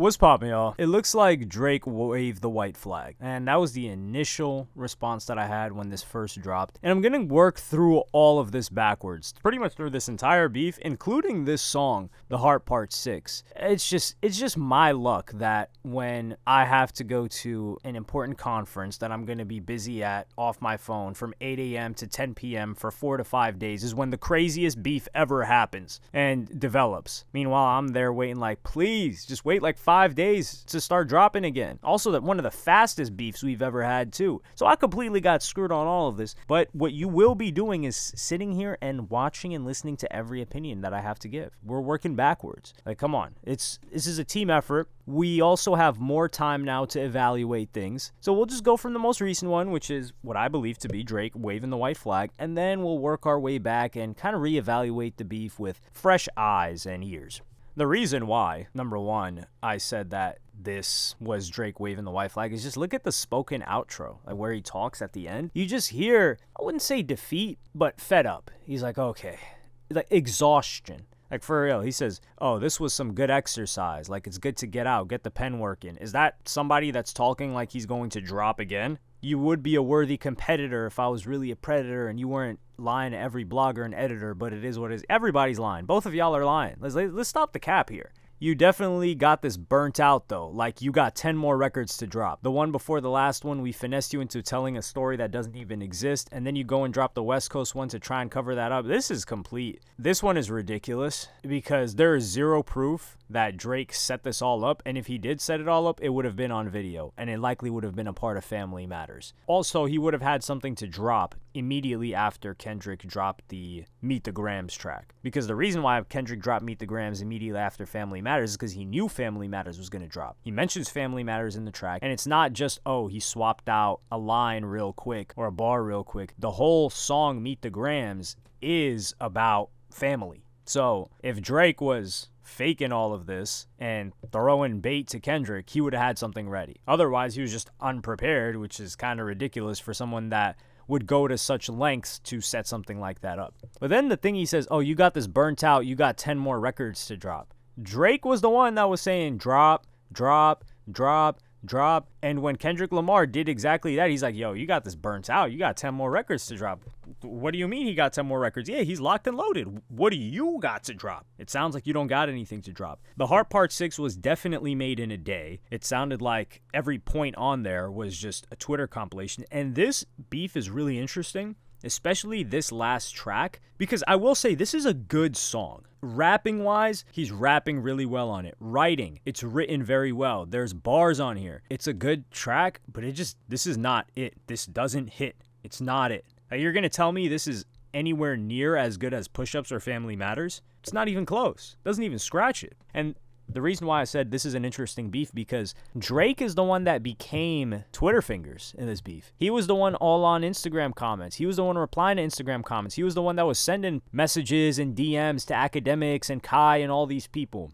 What's poppin', y'all? It looks like Drake waved the white flag, and that was the initial response that I had when this first dropped. And I'm gonna work through all of this backwards, pretty much through this entire beef, including this song, The Heart Part 6. It's just my luck that when I have to go to an important conference that I'm gonna be busy at off my phone from 8 a.m. to 10 p.m. for 4 to 5 days is when the craziest beef ever happens and develops. Meanwhile, I'm there waiting like, please, just wait like 5 days to start dropping again. Also, that one of the fastest beefs we've ever had too. So I completely got screwed on all of this. But what you will be doing is sitting here and watching and listening to every opinion that I have to give. We're working backwards. Like, come on. This is a team effort. We also have more time now to evaluate things. So we'll just go from the most recent one, which is what I believe to be Drake waving the white flag, and then we'll work our way back and kind of reevaluate the beef with fresh eyes and ears. The reason why, number one, I said that this was Drake waving the white flag is just look at the spoken outro, like where he talks at the end. You just hear, I wouldn't say defeat, but fed up. He's like, okay, like exhaustion. Like, for real, he says, oh, this was some good exercise. Like, it's good to get out, get the pen working. Is that somebody that's talking like he's going to drop again? You would be a worthy competitor if I was really a predator and you weren't lying to every blogger and editor, but it is what it is. Everybody's lying. Both of y'all are lying. Let's stop the cap here. You definitely got this burnt out, though. Like, you got 10 more records to drop. The one before the last one, we finessed you into telling a story that doesn't even exist, and then you go and drop the West Coast one to try and cover that up. This is complete. This one is ridiculous because there is zero proof that Drake set this all up, and if he did set it all up, it would have been on video, and it likely would have been a part of Family Matters. Also, he would have had something to drop immediately after Kendrick dropped the Meet the Grams track. Because the reason why Kendrick dropped Meet the Grams immediately after Family Matters is because he knew Family Matters was going to drop. He mentions Family Matters in the track, and it's not just, oh, he swapped out a line real quick or a bar real quick. The whole song Meet the Grams is about family. So if Drake was faking all of this and throwing bait to Kendrick, he would have had something ready. Otherwise, he was just unprepared, which is kind of ridiculous for someone that would go to such lengths to set something like that up. But then the thing he says, oh, you got this burnt out, you got 10 more records to drop. Drake was the one that was saying drop, drop, drop, drop. And when Kendrick Lamar did exactly that, he's like, yo, you got this burnt out. You got 10 more records to drop. What do you mean he got 10 more records? Yeah, he's locked and loaded. What do you got to drop? It sounds like you don't got anything to drop. The Heart Part 6 was definitely made in a day. It sounded like every point on there was just a Twitter compilation. And this beef is really interesting, especially this last track, because I will say this is a good song. Rapping wise, he's rapping really well on it. Writing, it's written very well. There's bars on here. It's a good track, but this is not it. This doesn't hit. It's not it. Like, you're going to tell me this is anywhere near as good as Push-Ups or Family Matters? It's not even close. Doesn't even scratch it. And the reason why I said this is an interesting beef because Drake is the one that became Twitter fingers in this beef. He was the one all on Instagram comments. He was the one replying to Instagram comments. He was the one that was sending messages and DMs to academics and Kai and all these people.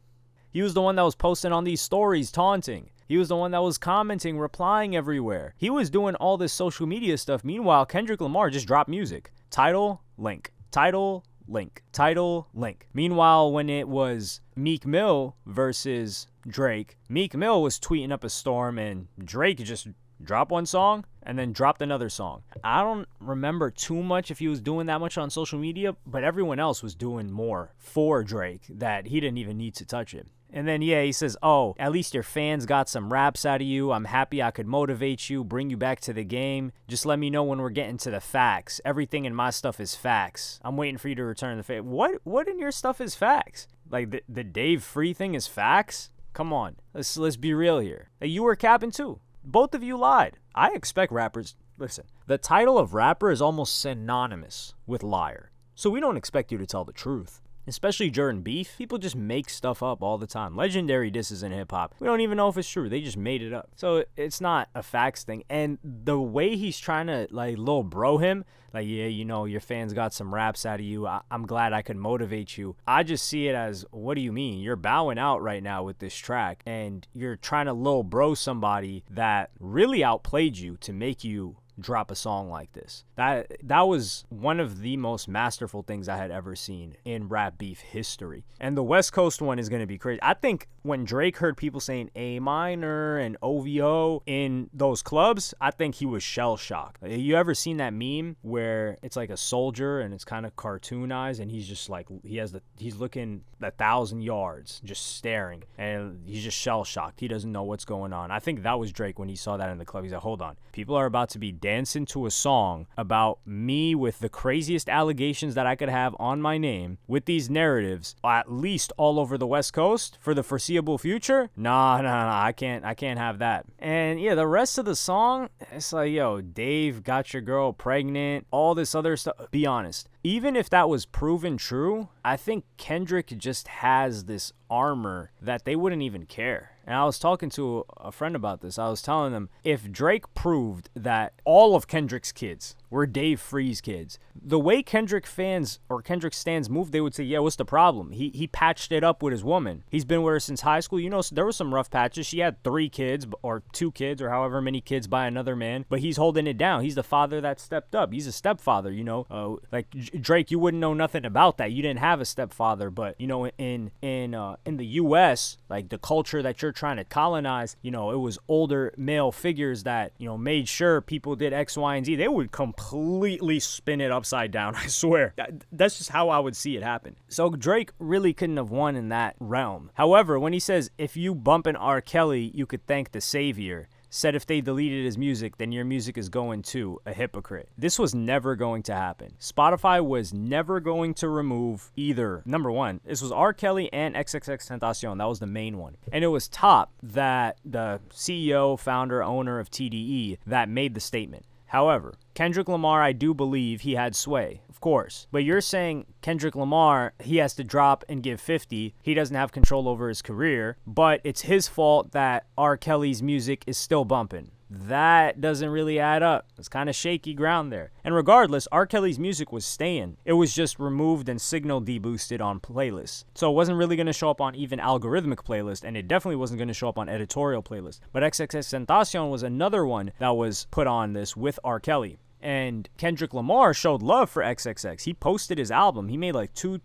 He was the one that was posting on these stories taunting. He was the one that was commenting, replying everywhere. He was doing all this social media stuff. Meanwhile, Kendrick Lamar just dropped music. Title, link. Title, link. Title, link. Meanwhile, when it was Meek Mill versus Drake, Meek Mill was tweeting up a storm and Drake just dropped one song and then dropped another song. I don't remember too much if he was doing that much on social media, but everyone else was doing more for Drake that he didn't even need to touch it. And then, yeah, he says, oh, at least your fans got some raps out of you. I'm happy I could motivate you, bring you back to the game. Just let me know when we're getting to the facts. Everything in my stuff is facts. I'm waiting for you to return the facts. What in your stuff is facts? Like, the Dave Free thing is facts? Come on. Let's be real here. Like, you were capping too. Both of you lied. I expect rappers... Listen, the title of rapper is almost synonymous with liar. So we don't expect you to tell the truth. Especially during beef, people just make stuff up all the time. Legendary disses in hip-hop. We don't even know if it's true. They just made it up. So it's not a facts thing. And the way he's trying to, like, little bro him, like, yeah, you know, your fans got some raps out of you. I'm glad I could motivate you. I just see it as, what do you mean? You're bowing out right now with this track, and you're trying to little bro somebody that really outplayed you to make you drop a song like this. That was one of the most masterful things I had ever seen in rap beef history. And the West Coast one is going to be crazy. I think when Drake heard people saying A minor and OVO in those clubs, I think he was shell shocked. You ever seen that meme where it's like a soldier and it's kind of cartoonized and he's just like, he's looking 1,000 yards just staring and he's just shell shocked. He doesn't know what's going on. I think that was Drake when he saw that in the club. He's like, hold on, people are about to be dancing to a song about me with the craziest allegations that I could have on my name with these narratives, at least all over the West Coast for the foreseeable future. Nah, I can't have that. And yeah, the rest of the song, it's like, yo, Dave got your girl pregnant, all this other stuff. Be honest, even if that was proven true, I think Kendrick just has this armor that they wouldn't even care. And I was talking to a friend about this. I was telling them, if Drake proved that all of Kendrick's kids were Dave Free's kids, the way Kendrick fans or Kendrick stans move, they would say, yeah, what's the problem? He patched it up with his woman. He's been with her since high school. You know, there were some rough patches. She had 3 kids or 2 kids or however many kids by another man, but he's holding it down. He's the father that stepped up. He's a stepfather, you know. Like Drake, you wouldn't know nothing about that. You didn't have a stepfather, but you know, in the U.S., like the culture that you're trying to colonize, you know, it was older male figures that, you know, made sure people did X, Y, and Z. They would completely spin it upside down, I swear. That's just how I would see it happen. So Drake really couldn't have won in that realm. However, when he says, if you bump an R. Kelly, you could thank the savior, said if they deleted his music, then your music is going too, a hypocrite. This was never going to happen. Spotify was never going to remove either. Number one, this was R. Kelly and XXXTentacion. That was the main one. And it was Top, that the CEO, founder, owner of TDE, that made the statement. However, Kendrick Lamar, I do believe he had sway, of course. But you're saying Kendrick Lamar, he has to drop and give 50. He doesn't have control over his career. But it's his fault that R. Kelly's music is still bumping. That doesn't really add up. It's kind of shaky ground there. And regardless, R. Kelly's music was staying. It was just removed and signal deboosted on playlists. So it wasn't really going to show up on even algorithmic playlists, and it definitely wasn't going to show up on editorial playlists. But XXXTentacion was another one that was put on this with R. Kelly. And Kendrick Lamar showed love for XXX. He posted his album. He made like two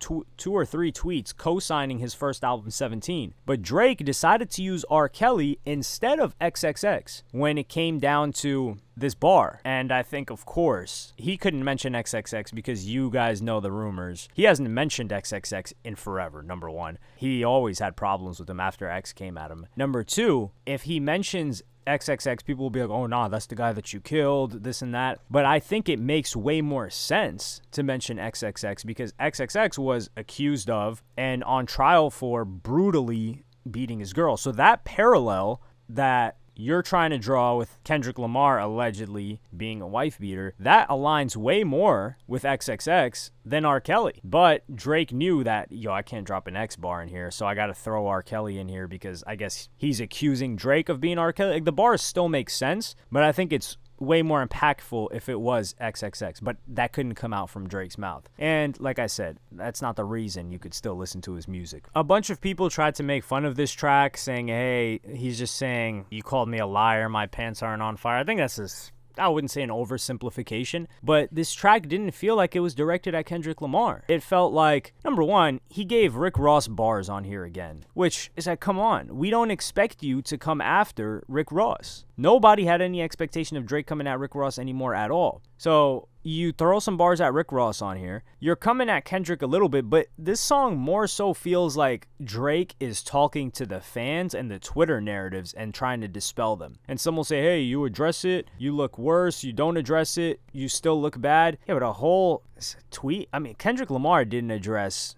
or three tweets co-signing his first album, 17. But Drake decided to use R. Kelly instead of XXX when it came down to this bar. And I think, of course, he couldn't mention XXX because you guys know the rumors. He hasn't mentioned XXX in forever, number one. He always had problems with him after X came at him. Number two, if he mentions XXX, people will be like, oh, nah, that's the guy that you killed, this and that. But I think it makes way more sense to mention XXX because XXX was accused of and on trial for brutally beating his girl. So that parallel that you're trying to draw with Kendrick Lamar allegedly being a wife beater, that aligns way more with XXX than R. Kelly. But Drake knew that, I can't drop an X bar in here, so I got to throw R. Kelly in here because I guess he's accusing Drake of being R. Kelly. Like, the bars still make sense, but I think it's way more impactful if it was XXX, but that couldn't come out from Drake's mouth. And like I said, that's not the reason you could still listen to his music. A bunch of people tried to make fun of this track, saying, hey, he's just saying, you called me a liar, my pants aren't on fire. I think that's I wouldn't say an oversimplification, but this track didn't feel like it was directed at Kendrick Lamar. It felt like, number one, he gave Rick Ross bars on here again, which is like, come on, we don't expect you to come after Rick Ross. Nobody had any expectation of Drake coming at Rick Ross anymore at all. So you throw some bars at Rick Ross on here. You're coming at Kendrick a little bit, but this song more so feels like Drake is talking to the fans and the Twitter narratives and trying to dispel them. And some will say, hey, you address it, you look worse, you don't address it, you still look bad. Yeah, but a whole tweet, I mean, Kendrick Lamar didn't address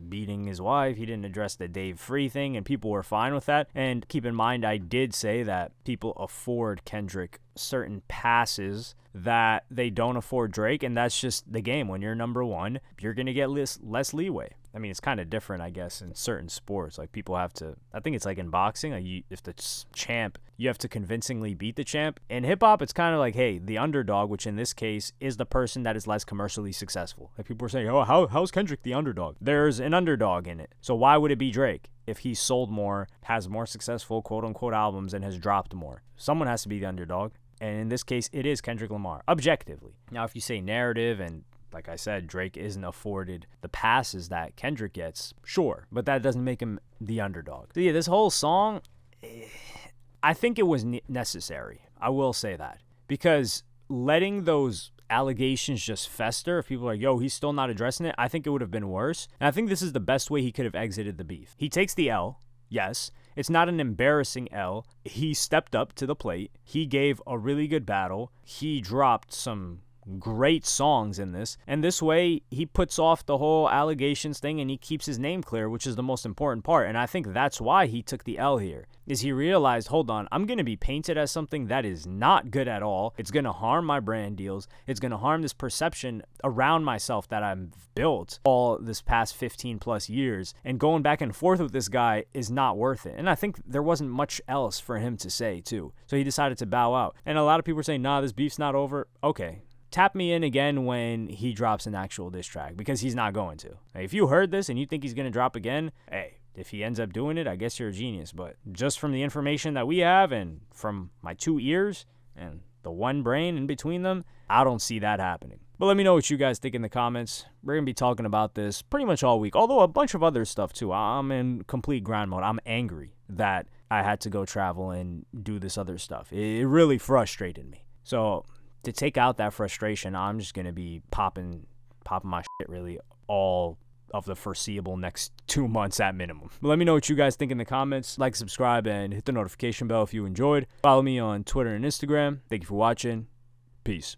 beating his wife. He didn't address the Dave Free thing, and people were fine with that. And keep in mind, I did say that people afford Kendrick certain passes that they don't afford Drake, and that's just the game. When you're number one, you're going to get less leeway. I mean, it's kind of different, I guess, in certain sports. Like, people have to, I think it's like in boxing, like if the champ, you have to convincingly beat the champ. In hip-hop, it's kind of like, hey, the underdog, which in this case is the person that is less commercially successful. Like, people are saying, oh, how's Kendrick the underdog? There's an underdog in it. So why would it be Drake if he's sold more, has more successful quote-unquote albums, and has dropped more? Someone has to be the underdog. And in this case, it is Kendrick Lamar, objectively. Now, if you say narrative and like I said, Drake isn't afforded the passes that Kendrick gets, sure, but that doesn't make him the underdog. So yeah, this whole song, I think it was necessary. I will say that. Because letting those allegations just fester, if people are like, yo, he's still not addressing it, I think it would have been worse. And I think this is the best way he could have exited the beef. He takes the L, yes. It's not an embarrassing L. He stepped up to the plate. He gave a really good battle. He dropped some great songs in this, and this way he puts off the whole allegations thing and he keeps his name clear, which is the most important part. And I think that's why he took the L here, is he realized, hold on, I'm going to be painted as something that is not good at all. It's going to harm my brand deals. It's going to harm this perception around myself that I've built all this past 15 plus years, and going back and forth with this guy is not worth it. And I think there wasn't much else for him to say too, so he decided to bow out. And a lot of people are saying, nah, this beef's not over. Okay, tap me in again when he drops an actual diss track, because he's not going to. If you heard this and you think he's going to drop again, hey, if he ends up doing it, I guess you're a genius. But just from the information that we have and from my 2 ears and the one brain in between them, I don't see that happening. But let me know what you guys think in the comments. We're going to be talking about this pretty much all week, although a bunch of other stuff too. I'm in complete grind mode. I'm angry that I had to go travel and do this other stuff. It really frustrated me. So to take out that frustration, I'm just going to be popping my shit really all of the foreseeable next 2 months at minimum. But let me know what you guys think in the comments. Like, subscribe, and hit the notification bell if you enjoyed. Follow me on Twitter and Instagram. Thank you for watching. Peace.